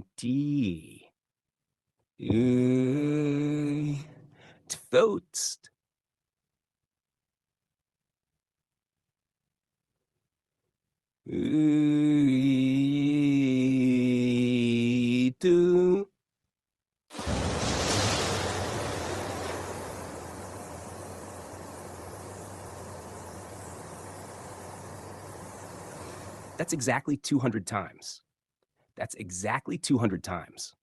and D. Toast. Do. That's exactly 200 times. That's exactly 200 times.